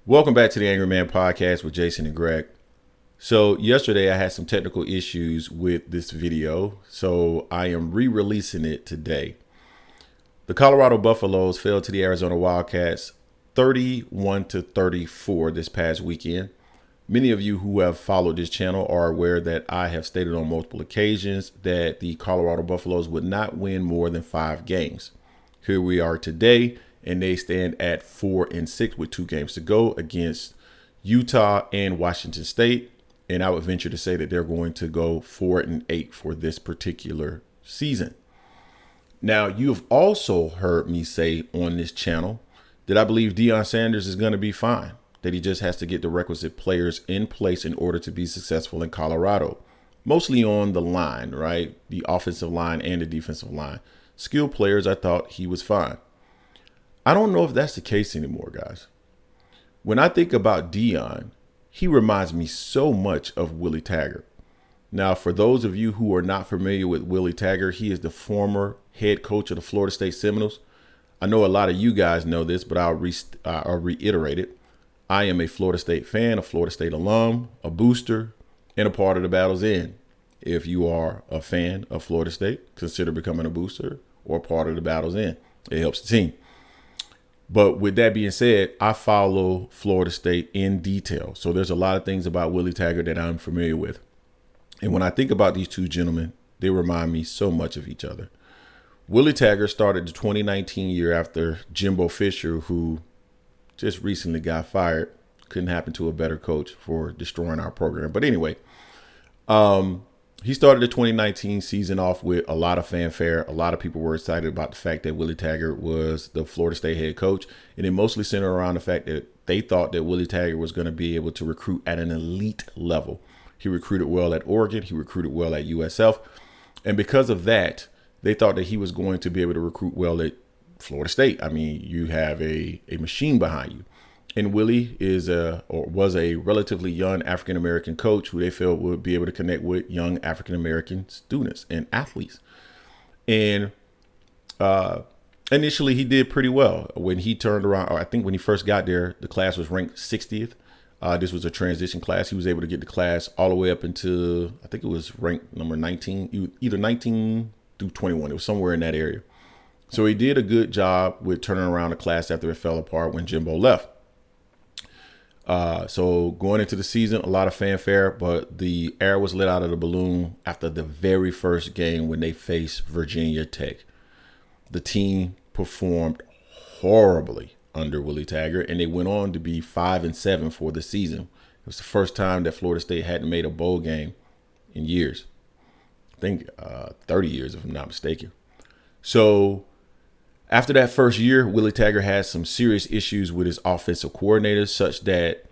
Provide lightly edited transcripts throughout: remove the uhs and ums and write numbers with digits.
Welcome back to the Angry Man Podcast with Jason and Greg. So yesterday I had some technical issues with this video, so I am re-releasing it today. The Colorado Buffaloes fell to the Arizona Wildcats 31-34 this past weekend. Many of you who have followed this channel are aware that I have stated on multiple occasions that the Colorado Buffaloes would not win more than 5 games. Here we are today, and they stand at 4-6 with 2 games to go against Utah and Washington State. And I would venture to say that they're going to go 4-8 for this particular season. Now, you've also heard me say on this channel that I believe Deion Sanders is going to be fine, that he just has to get the requisite players in place in order to be successful in Colorado. Mostly on the line, right? The offensive line and the defensive line. Skilled players, I thought he was fine. I don't know if that's the case anymore, guys. When I think about Deion, he reminds me so much of Willie Taggart. Now, for those of you who are not familiar with Willie Taggart, he is the former head coach of the Florida State Seminoles. I know a lot of you guys know this, but I'll reiterate it. I am a Florida State fan, a Florida State alum, a booster, and a part of the battle's end. If you are a fan of Florida State, consider becoming a booster or part of the battle's end. It helps the team. But with that being said, I follow Florida State in detail. So there's a lot of things about Willie Taggart that I'm familiar with. And when I think about these two gentlemen, they remind me so much of each other. Willie Taggart started the 2019 year after Jimbo Fisher, who just recently got fired. Couldn't happen to a better coach for destroying our program. But anyway, he started the 2019 season off with a lot of fanfare. A lot of people were excited about the fact that Willie Taggart was the Florida State head coach. And it mostly centered around the fact that they thought that Willie Taggart was going to be able to recruit at an elite level. He recruited well at Oregon. He recruited well at USF. And because of that, they thought that he was going to be able to recruit well at Florida State. I mean, you have a machine behind you. And Willie was a relatively young African-American coach who they felt would be able to connect with young African-American students and athletes. And initially, he did pretty well. When he turned around, or I think when he first got there, the class was ranked 60th. This was a transition class. He was able to get the class all the way up into, I think it was ranked number 19, either 19 through 21. It was somewhere in that area. So he did a good job with turning around the class after it fell apart when Jimbo left. So going into the season, a lot of fanfare, but the air was let out of the balloon after the very first game when they faced Virginia Tech. The team performed horribly under Willie Taggart, and they went on to be 5-7 for the season. It was the first time that Florida State hadn't made a bowl game in years. I think 30 years, if I'm not mistaken. So after that first year, Willie Taggart had some serious issues with his offensive coordinators, such that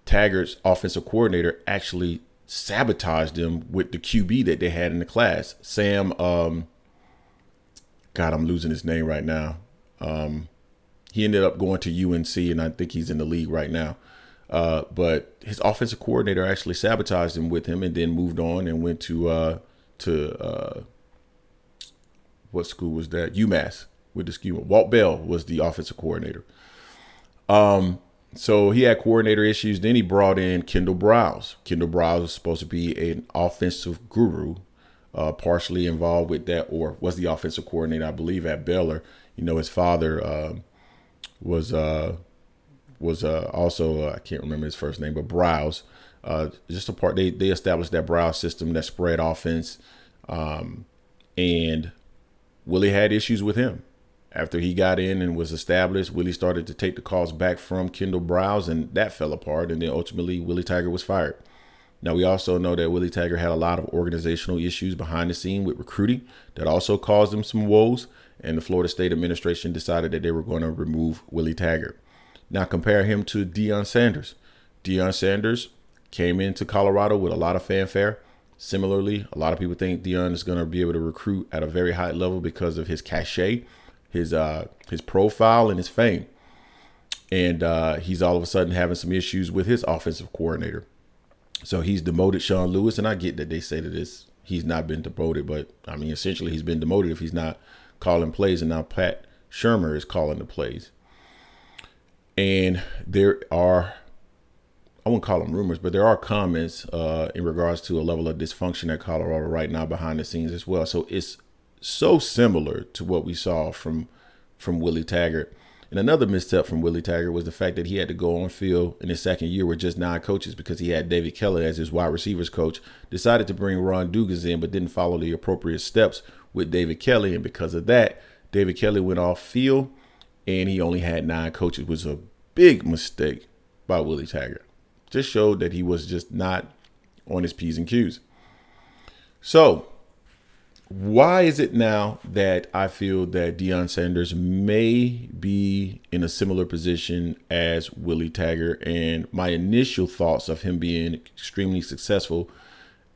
Taggart's offensive coordinator actually sabotaged them with the QB that they had in the class. Sam, God, I'm losing his name right now. He ended up going to UNC, and I think he's in the league right now. But his offensive coordinator actually sabotaged him with him and then moved on and went to what school was that? UMass. With the scheme. Walt Bell was the offensive coordinator. So he had coordinator issues. Then he brought in Kendall Browse. Kendall Browse was supposed to be an offensive guru, partially involved with that, or was the offensive coordinator, I believe, at Baylor. You know, his father was also, I can't remember his first name, but Browse. Just a part, they established that Browse system, that spread offense. And Willie had issues with him. After he got in and was established, Willie started to take the calls back from Kendall Browse, and that fell apart. And then ultimately, Willie Taggart was fired. Now, we also know that Willie Taggart had a lot of organizational issues behind the scene with recruiting that also caused him some woes. And the Florida State administration decided that they were going to remove Willie Taggart. Now, compare him to Deion Sanders. Deion Sanders came into Colorado with a lot of fanfare. Similarly, a lot of people think Deion is going to be able to recruit at a very high level because of his cachet, his profile, and his fame. And he's all of a sudden having some issues with his offensive coordinator. So he's demoted Sean Lewis, and I get that they say that he's not been demoted, but I mean, essentially he's been demoted if he's not calling plays, and now Pat Shermer is calling the plays. And there are I wouldn't call them rumors, but there are comments in regards to a level of dysfunction at Colorado right now behind the scenes as well. So it's so similar to what we saw from Willie Taggart. And another misstep from Willie Taggart was the fact that he had to go on field in his second year with just 9 coaches because he had David Kelly as his wide receivers coach, decided to bring Ron Dugas in, but didn't follow the appropriate steps with David Kelly. And because of that, David Kelly went off field and he only had 9 coaches. It was a big mistake by Willie Taggart. Just showed that he was just not on his P's and Q's. So why is it now that I feel that Deion Sanders may be in a similar position as Willie Taggart, and my initial thoughts of him being extremely successful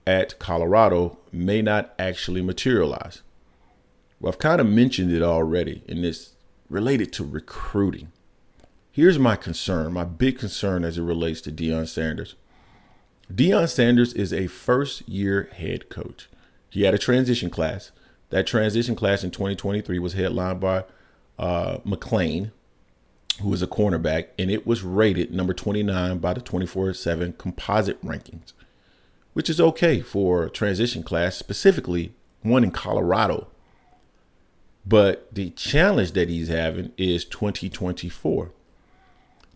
at Colorado may not actually materialize? Well, I've kind of mentioned it already, and it's related to recruiting. Here's my concern, my big concern as it relates to Deion Sanders. Deion Sanders is a first-year head coach. He had a transition class. That transition class in 2023 was headlined by McClain, who was a cornerback, and it was rated number 29 by the 24/7 composite rankings, which is okay for a transition class, specifically one in Colorado. But the challenge that he's having is 2024.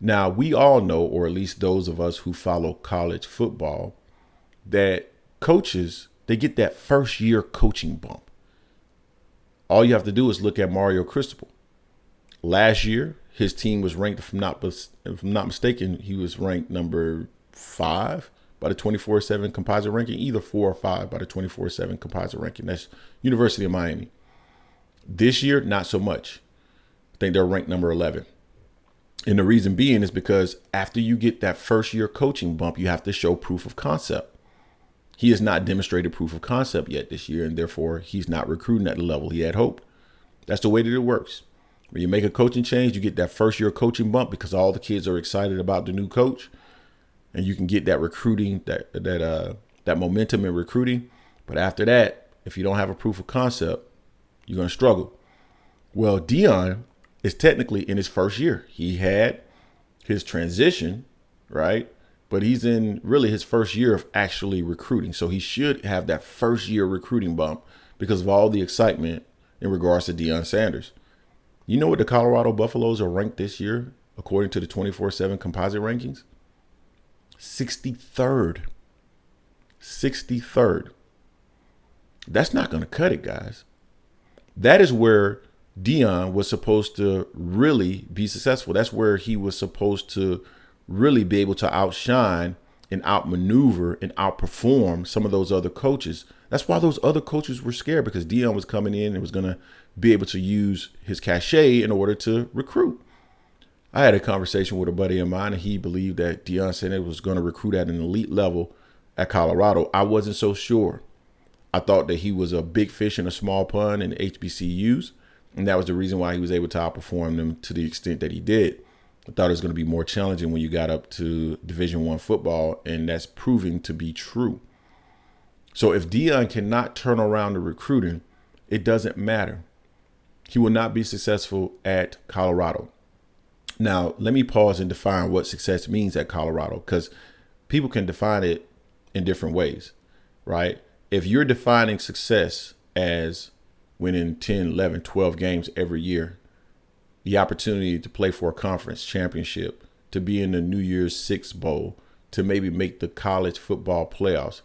Now, we all know, or at least those of us who follow college football, that coaches, they get that first year coaching bump. All you have to do is look at Mario Cristobal. Last year, his team was ranked, if I'm not mistaken, he was ranked number 5 by the 24/7 composite ranking, either 4 or 5 by the 24/7 composite ranking. That's University of Miami. This year, not so much. I think they're ranked number 11. And the reason being is because after you get that first year coaching bump, you have to show proof of concept. He has not demonstrated proof of concept yet this year, and therefore he's not recruiting at the level he had hoped. That's the way that it works. When you make a coaching change, you get that first year coaching bump because all the kids are excited about the new coach, and you can get that recruiting, that momentum in recruiting. But after that, if you don't have a proof of concept, you're going to struggle. Well, Deion is technically in his first year. He had his transition, right? But he's in really his first year of actually recruiting. So he should have that first year recruiting bump because of all the excitement in regards to Deion Sanders. You know what the Colorado Buffaloes are ranked this year, according to the 24/7 composite rankings? 63rd. 63rd. That's not going to cut it, guys. That is where Deion was supposed to really be successful. That's where he was supposed to really be able to outshine and outmaneuver and outperform some of those other coaches. That's why those other coaches were scared, because Deion was coming in and was going to be able to use his cachet in order to recruit. I had a conversation with a buddy of mine, and he believed that Deion Sanders was going to recruit at an elite level at Colorado. I wasn't so sure. I thought that he was a big fish in a small pond in HBCUs, and that was the reason why he was able to outperform them to the extent that he did. I thought it was going to be more challenging when you got up to Division I football, and that's proving to be true. So if Deion cannot turn around the recruiting, it doesn't matter. He will not be successful at Colorado. Now, let me pause and define what success means at Colorado, because people can define it in different ways, right? If you're defining success as winning 10, 11, 12 games every year, the opportunity to play for a conference championship, to be in the New Year's Six Bowl, to maybe make the college football playoffs,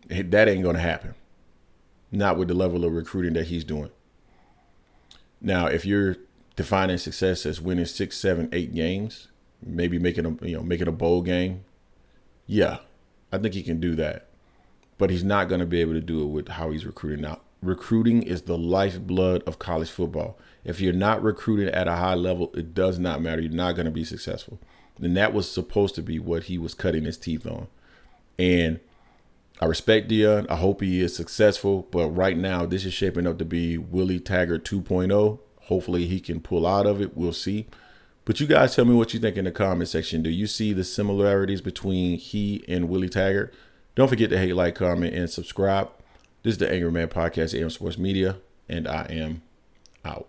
that ain't going to happen. Not with the level of recruiting that he's doing. Now, if you're defining success as winning 6, 7, 8 games, maybe making a bowl game, yeah, I think he can do that. But he's not going to be able to do it with how he's recruiting now. Recruiting is the lifeblood of college football. If you're not recruiting at a high level, it does not matter. You're not going to be successful. And that was supposed to be what he was cutting his teeth on. And I respect Deion. I hope he is successful. But right now, this is shaping up to be Willie Taggart 2.0. Hopefully he can pull out of it. We'll see. But you guys tell me what you think in the comment section. Do you see the similarities between he and Willie Taggart? Don't forget to hate, like, comment, and subscribe. This is the Angry Man Podcast, AM Sports Media, and I am out.